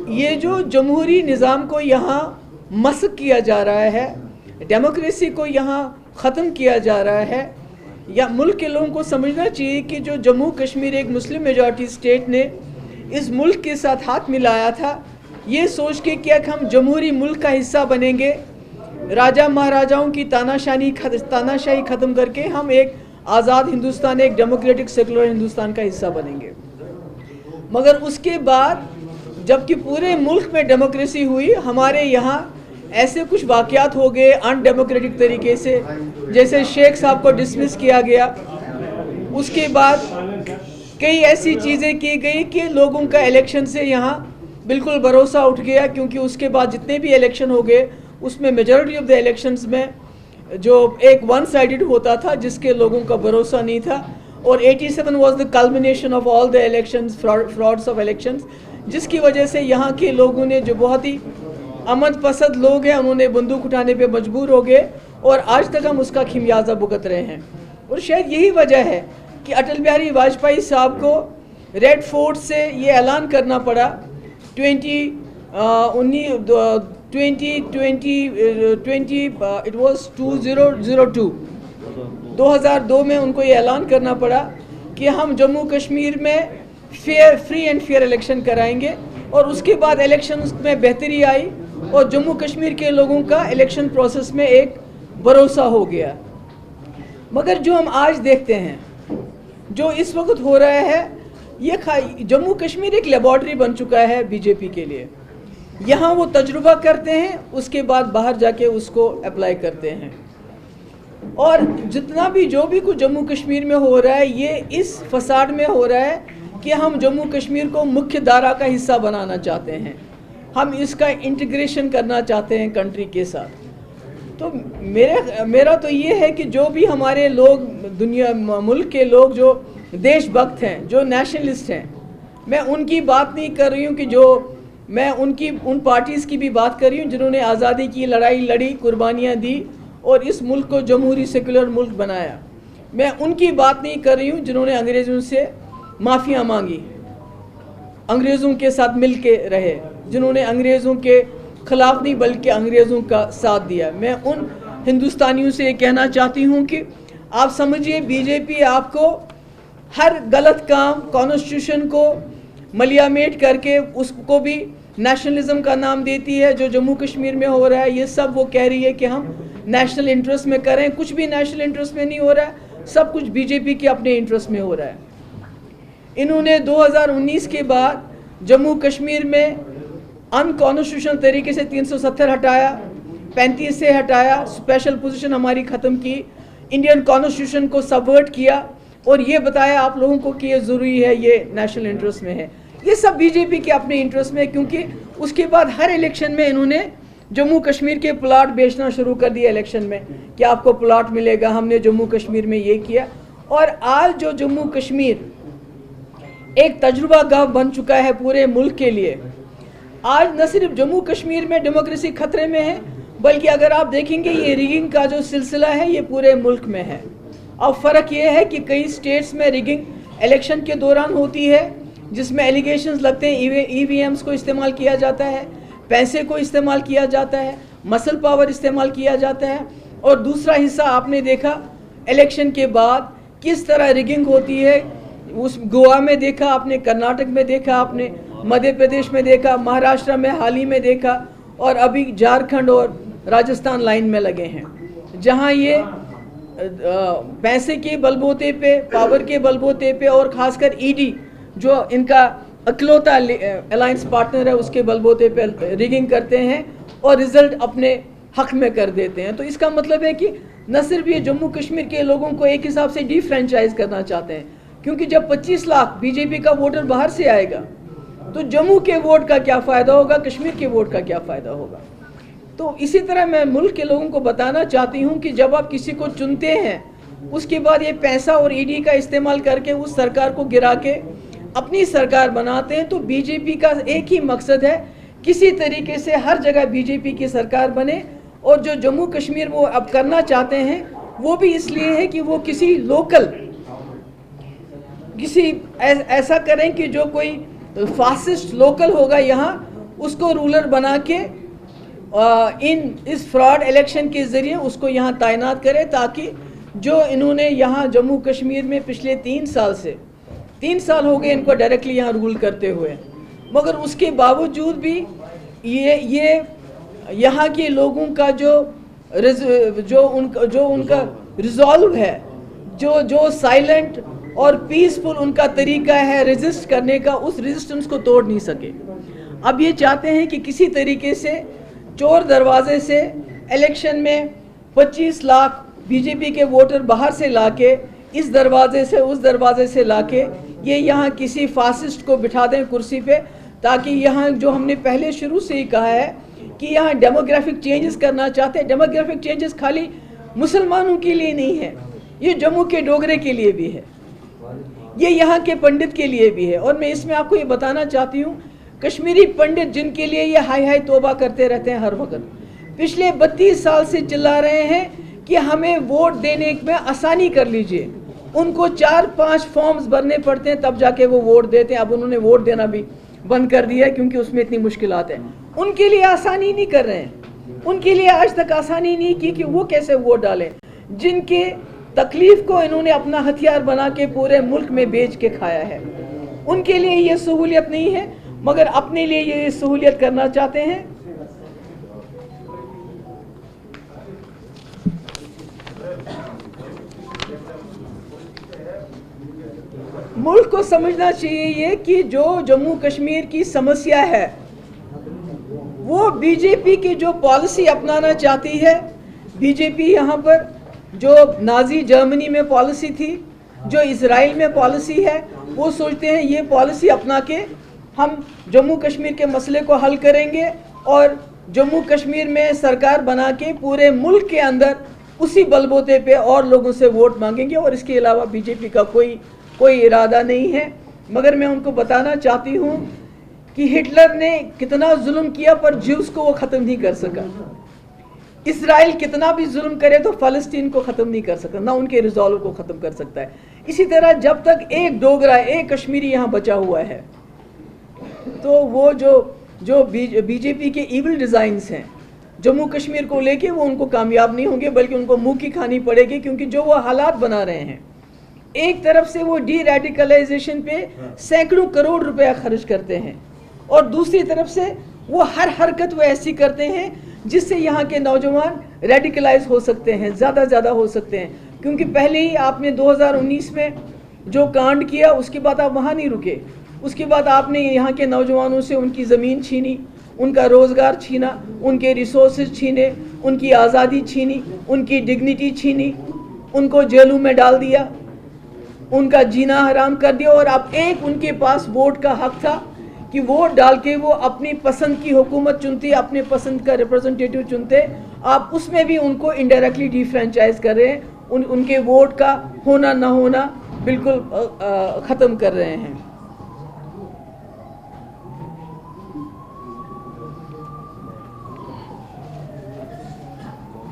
یہ جو جمہوری نظام کو یہاں مسخ کیا جا رہا ہے، ڈیموکریسی کو یہاں ختم کیا جا رہا ہے، یا ملک کے لوگوں کو سمجھنا چاہیے کہ جو جموں کشمیر ایک مسلم میجورٹی اسٹیٹ نے اس ملک کے ساتھ ہاتھ ملایا تھا، یہ سوچ کے کہ ہم جمہوری ملک کا حصہ بنیں گے، راجہ مہاراجاؤں کی تاناشاہی ختم کر کے ہم ایک آزاد ہندوستان، ایک ڈیموکریٹک سیکولر ہندوستان کا حصہ بنیں گے۔ مگر اس کے بعد جب کہ پورے ملک میں ڈیموکریسی ہوئی، ہمارے یہاں ایسے کچھ واقعات ہو گئے ان ڈیموکریٹک طریقے سے، جیسے شیخ صاحب کو ڈسمس کیا گیا، اس کے بعد کئی ایسی چیزیں کی گئی کہ لوگوں کا الیکشن سے یہاں بالکل بھروسہ اٹھ گیا، کیونکہ اس کے بعد جتنے بھی الیکشن ہو گئے اس میں میجورٹی آف دا الیکشنز میں جو ایک ون سائیڈڈ ہوتا تھا جس کے لوگوں کا بھروسہ نہیں تھا، اور 87 was the culmination of all the elections, frauds of elections, جس کی وجہ سے یہاں کے لوگوں نے جو بہت ہی امن پسند لوگ ہیں انہوں نے بندوق اٹھانے پہ مجبور ہو گئے، اور آج تک ہم اس کا خمیازہ بھگت رہے ہیں۔ اور شاید یہی وجہ ہے کہ اٹل بہاری واجپئی صاحب کو ریڈ فورٹ سے یہ اعلان کرنا پڑا 2002 میں ان کو یہ اعلان کرنا پڑا کہ ہم جموں کشمیر میں فری اینڈ فیئر الیکشن کرائیں گے، اور اس کے بعد الیکشن میں بہتری آئی اور جموں کشمیر کے لوگوں کا الیکشن پروسیس میں ایک بھروسہ ہو گیا۔ مگر جو ہم آج دیکھتے ہیں، جو اس وقت ہو رہا ہے، یہ جموں کشمیر ایک لیبارٹری بن چکا ہے بی جے پی کے لیے۔ یہاں وہ تجربہ کرتے ہیں، اس کے بعد باہر جا کے اس کو اپلائی کرتے ہیں، اور جتنا بھی جو بھی کچھ جموں کشمیر میں ہو رہا ہے یہ اس فساد میں ہو رہا ہے کہ ہم جموں کشمیر کو مکھیہ دھارا کا حصہ بنانا چاہتے ہیں، ہم اس کا انٹیگریشن کرنا چاہتے ہیں کنٹری کے ساتھ۔ تو میرا تو یہ ہے کہ جو بھی ہمارے لوگ ملک کے لوگ جو دیش بھکت ہیں، جو نیشنلسٹ ہیں، میں ان کی بات نہیں کر رہی ہوں کہ میں ان پارٹیز کی بھی بات کر رہی ہوں جنہوں نے آزادی کی لڑائی لڑی، قربانیاں دی اور اس ملک کو جمہوری سیکولر ملک بنایا۔ میں ان کی بات نہیں کر رہی ہوں جنہوں نے انگریزوں سے معافیاں مانگی، انگریزوں کے ساتھ مل کے رہے، جنہوں نے انگریزوں کے خلاف نہیں بلکہ انگریزوں کا ساتھ دیا۔ میں ان ہندوستانیوں سے یہ کہنا چاہتی ہوں کہ آپ سمجھیے بی جے پی آپ کو ہر غلط کام، کانسٹیٹیوشن کو ملیامیٹ کر کے اس کو بھی نیشنلزم کا نام دیتی ہے۔ جو جموں کشمیر میں ہو رہا ہے یہ سب وہ کہہ رہی ہے کہ ہم نیشنل انٹرسٹ میں کریں، کچھ بھی نیشنل انٹرسٹ میں نہیں ہو رہا ہے، سب کچھ بی جے پی کے اپنے انٹرسٹ میں ہو رہا ہے۔ انہوں نے 2019 کے بعد جموں کشمیر میں ان کانسٹیٹیوشنل طریقے سے 370 ہٹایا، 35 سے ہٹایا، اسپیشل پوزیشن ہماری ختم کی، انڈین کانسٹیٹیوشن کو سبورٹ کیا، اور یہ بتایا آپ لوگوں کو کہ یہ ضروری ہے، یہ نیشنل انٹرسٹ میں ہے۔ یہ سب بی جے پی کے اپنے انٹرسٹ میں ہے، کیونکہ اس کے بعد ہر الیکشن میں انہوں نے جموں کشمیر کے پلاٹ بیچنا شروع کر دیا الیکشن میں کہ آپ کو پلاٹ ملے گا، ہم نے جموں کشمیر میں یہ کیا۔ اور آج جو جموں کشمیر ایک تجربہ گاہ بن چکا ہے پورے ملک کے لیے، آج نہ صرف جموں کشمیر میں ڈیموکریسی خطرے میں ہے، بلکہ اگر آپ دیکھیں گے یہ ریگنگ کا جو سلسلہ ہے یہ پورے ملک میں ہے۔ اب فرق یہ ہے کہ کئی سٹیٹس میں ریگنگ الیکشن کے دوران ہوتی ہے، جس میں ایلیگیشنز لگتے ہیں، ای وی ایمز کو استعمال کیا جاتا ہے، پیسے کو استعمال کیا جاتا ہے، مسل پاور استعمال کیا جاتا ہے، اور دوسرا حصہ آپ نے دیکھا الیکشن کے بعد کس طرح ریگنگ ہوتی ہے۔ اس گوا میں دیکھا آپ نے، کرناٹک میں دیکھا آپ نے، مدھیہ پردیش میں دیکھا، مہاراشٹر میں حال ہی میں دیکھا، اور ابھی جھارکھنڈ اور راجستھان لائن میں لگے ہیں، جہاں یہ پیسے کے بلبوتے پہ، پاور کے بلبوتے پہ، اور خاص کر ای ڈی جو ان کا اکلوتا الائنس پارٹنر ہے اس کے بلبوتے پہ ریگنگ کرتے ہیں اور رزلٹ اپنے حق میں کر دیتے ہیں۔ تو اس کا مطلب ہے کہ نہ صرف یہ جموں کشمیر کے لوگوں کو ایک حساب سے ڈی فرینچائز کرنا چاہتے ہیں، کیونکہ جب 25 لاکھ بی جے پی کا ووٹر باہر سے آئے گا تو جموں کے ووٹ کا کیا فائدہ ہوگا، کشمیر کے ووٹ کا کیا فائدہ ہوگا۔ تو اسی طرح میں ملک کے لوگوں کو بتانا چاہتی ہوں کہ جب آپ کسی کو چنتے ہیں اس کے بعد یہ پیسہ اور ای ڈی کا استعمال کر کے اس سرکار کو گرا کے اپنی سرکار بناتے ہیں، تو بی جے پی کا ایک ہی مقصد ہے کسی طریقے سے ہر جگہ بی جے پی کی سرکار بنے، اور جو جموں کشمیر وہ اب کرنا چاہتے ہیں وہ بھی اس لیے ہے کہ وہ کسی ایسا کریں کہ جو کوئی فاسسٹ لوکل ہوگا یہاں اس کو رولر بنا کے اس فراڈ الیکشن کے ذریعے اس کو یہاں تعینات کرے، تاکہ جو انہوں نے یہاں جموں کشمیر میں پچھلے 3 سال ہو گئے ان کو ڈائریکٹلی یہاں رول کرتے ہوئے، مگر اس کے باوجود بھی یہ یہاں کے لوگوں کا جو ان کا ریزالو ہے، جو سائلنٹ اور پیسفل ان کا طریقہ ہے ریزسٹ کرنے کا، اس ریزسٹنس کو توڑ نہیں سکے۔ اب یہ چاہتے ہیں کہ کسی طریقے سے چور دروازے سے الیکشن میں 25 لاکھ بی جے پی کے ووٹر باہر سے لا کے، اس دروازے سے اس دروازے سے لا کے یہ یہاں کسی فاسسٹ کو بٹھا دیں کرسی پہ، تاکہ یہاں جو ہم نے پہلے شروع سے ہی کہا ہے کہ یہاں ڈیموگرافک چینجز کرنا چاہتے ہیں۔ ڈیموگرافک چینجز خالی مسلمانوں کے لیے نہیں ہے، یہ جموں کے ڈوگرے کے لیے بھی ہے، یہ یہاں کے پنڈت کے لیے بھی ہے۔ اور میں اس میں آپ کو یہ بتانا چاہتی ہوں، کشمیری پنڈت جن کے لیے یہ ہائی ہائی توبہ کرتے رہتے ہیں ہر وقت، پچھلے 32 سال سے چلا رہے ہیں کہ ہمیں ووٹ دینے میں آسانی کر لیجئے، ان کو 4-5 فارمز بھرنے پڑتے ہیں تب جا کے وہ ووٹ دیتے ہیں۔ اب انہوں نے ووٹ دینا بھی بند کر دیا ہے کیونکہ اس میں اتنی مشکلات ہیں۔ ان کے لیے آسانی نہیں کر رہے ہیں، ان کے لیے آج تک آسانی نہیں کی کہ وہ کیسے ووٹ ڈالیں، جن کے تکلیف کو انہوں نے اپنا ہتھیار بنا کے پورے ملک میں بیچ کے کھایا ہے۔ ان کے لیے یہ سہولیت نہیں ہے، مگر اپنے لیے یہ سہولیت کرنا چاہتے ہیں۔ ملک کو سمجھنا چاہیے یہ کہ جو جموں کشمیر کی سمسیا ہے وہ بی جے پی کی جو پالیسی اپنانا چاہتی ہے، بی جے پی یہاں پر جو نازی جرمنی میں پالیسی تھی، جو اسرائیل میں پالیسی ہے، وہ سوچتے ہیں یہ پالیسی اپنا کے ہم جموں کشمیر کے مسئلے کو حل کریں گے اور جموں کشمیر میں سرکار بنا کے پورے ملک کے اندر اسی بلبوتے پہ اور لوگوں سے ووٹ مانگیں گے، اور اس کے علاوہ بی جے پی کا کوئی ارادہ نہیں ہے۔ مگر میں ان کو بتانا چاہتی ہوں کہ ہٹلر نے کتنا ظلم کیا پر جیوز کو وہ ختم نہیں کر سکا، اسرائیل کتنا بھی ظلم کرے تو فلسطین کو ختم نہیں کر سکتا، نہ ان کے ریزالو کو ختم کر سکتا ہے۔ اسی طرح جب تک ایک ڈوگرا، ایک کشمیری یہاں بچا ہوا ہے تو وہ جو بی جے پی کے ایول ڈیزائنز ہیں جموں کشمیر کو لے کے، وہ ان کو کامیاب نہیں ہوں گے، بلکہ ان کو منہ کی کھانی پڑے گی، کیونکہ جو وہ حالات بنا رہے ہیں، ایک طرف سے وہ ڈی ریڈیکلائزیشن پہ سینکڑوں کروڑ روپیہ خرچ کرتے ہیں، اور دوسری طرف سے وہ ہر حرکت وہ ایسی کرتے ہیں جس سے یہاں کے نوجوان ریڈیکلائز ہو سکتے ہیں، زیادہ ہو سکتے ہیں۔ کیونکہ پہلے ہی آپ نے 2019 میں جو کانڈ کیا، اس کے بعد آپ وہاں نہیں رکے، اس کے بعد آپ نے یہاں کے نوجوانوں سے ان کی زمین چھینی، ان کا روزگار چھینا، ان کے ریسورسز چھینے، ان کی آزادی چھینی، ان کی ڈگنیٹی چھینی، ان کو جیلوں میں ڈال دیا، ان کا جینا حرام کر دیا، اور اب ایک ان کے پاس ووٹ کا حق تھا کہ ووٹ ڈال کے وہ اپنی پسند کی حکومت چنتے، اپنے پسند کا ریپرزنٹیٹیو چنتے، آپ اس میں بھی ان کو انڈائریکٹلی ڈی فرینچائز کر رہے ہیں، ان کے ووٹ کا ہونا نہ ہونا بالکل ختم کر رہے ہیں۔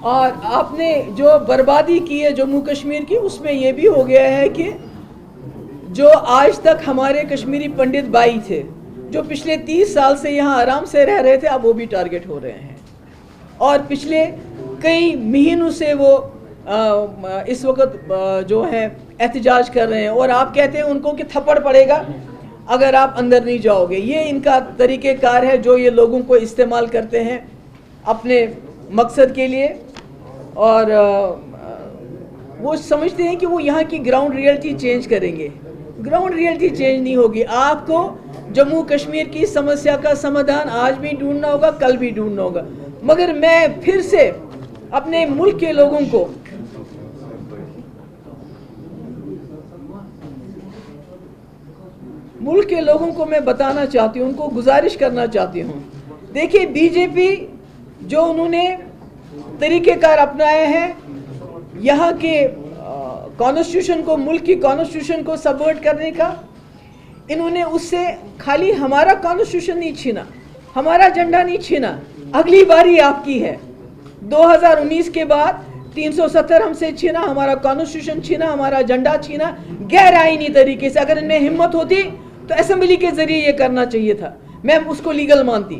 اور آپ نے جو بربادی کی ہے جموں کشمیر کی، اس میں یہ بھی ہو گیا ہے کہ جو آج تک ہمارے کشمیری پنڈت بھائی تھے، جو پچھلے 30 سال سے یہاں آرام سے رہ رہے تھے، اب وہ بھی ٹارگٹ ہو رہے ہیں، اور پچھلے کئی مہینوں سے وہ اس وقت جو ہے احتجاج کر رہے ہیں، اور آپ کہتے ہیں ان کو کہ تھپڑ پڑے گا اگر آپ اندر نہیں جاؤ گے۔ یہ ان کا طریقہ کار ہے جو یہ لوگوں کو استعمال کرتے ہیں اپنے مقصد کے لیے، اور وہ سمجھتے ہیں کہ وہ یہاں کی گراؤنڈ ریئلٹی چینج کریں گے۔ گراؤنڈ ریئلٹی چینج نہیں ہوگی، آپ کو جموں کشمیر کی سمسیا کا سمادھان آج بھی ڈھونڈنا ہوگا، کل بھی ڈھونڈنا ہوگا۔ مگر میں پھر سے اپنے ملک کے لوگوں کو میں بتانا چاہتی ہوں، ان کو گزارش کرنا چاہتی ہوں، دیکھیں بی جے پی جو انہوں نے طریقہ کار اپنائے ہیں یہاں کے کانسٹیٹیوشن کو، ملک کی کانسٹیٹیوشن کو سبورٹ کرنے کا، انہوں نے اس سے خالی ہمارا کانسٹیٹیوشن نہیں چھینا، ہمارا جھنڈا نہیں چھینا، اگلی باری آپ کی ہے۔ 2019 کے بعد 370 ہم سے چھینا، ہمارا کانسٹیٹیوشن چھینا، ہمارا جھنڈا چھینا غیر آئینی طریقے سے۔ اگر ان میں ہمت ہوتی تو اسمبلی کے ذریعے یہ کرنا چاہیے تھا، میں اس کو لیگل مانتی،